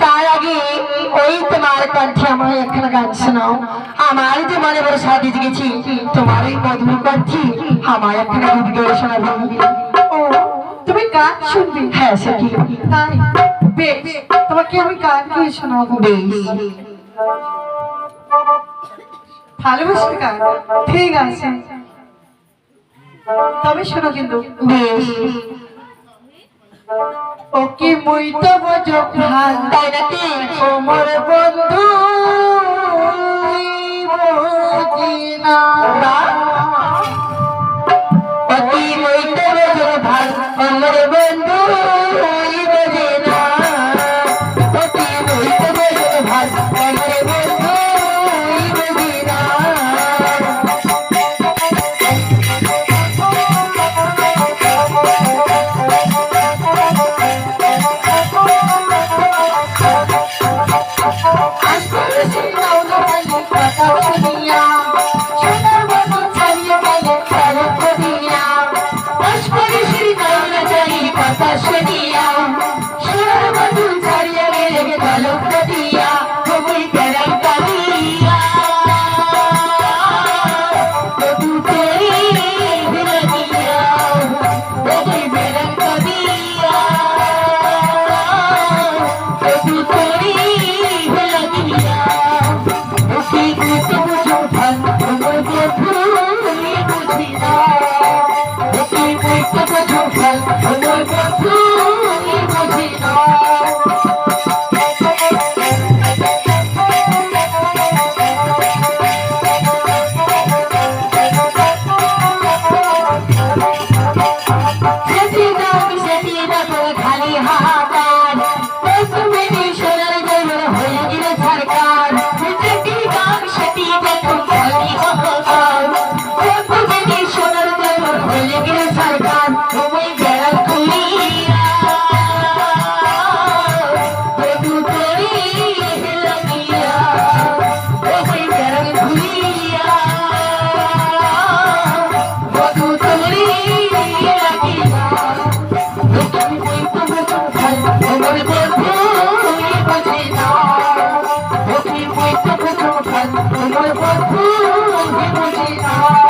তার আগে ওই তোমার কণ্ঠে আমার একখানা গান শোনাও। আমার যে মনে বড় সাথে গেছি তোমার এই মধুর কণ্ঠে আমার একখানা গীত গেয়ে শোনাবে। ও তুমি গান শুনবে? হ্যাঁ সখী। তাই বেশ, তোমাকে আমি গান গেয়ে শোনাবো। বেশ, ভালোবাসার গান, ঠিক আছে, তবে শোনো কিন্তু। বেশ। ওকে মই তো বোঝো ভাল, তাই নাকি? ও মোর বন্ধু বুঝি না। অতি মইতে বোঝো ভাল আমার বন্ধু বোঝে না। অতি মইতে বোঝো ভাল আমার বন্ধু বোঝে না। আমার বন্ধু বুঝি না।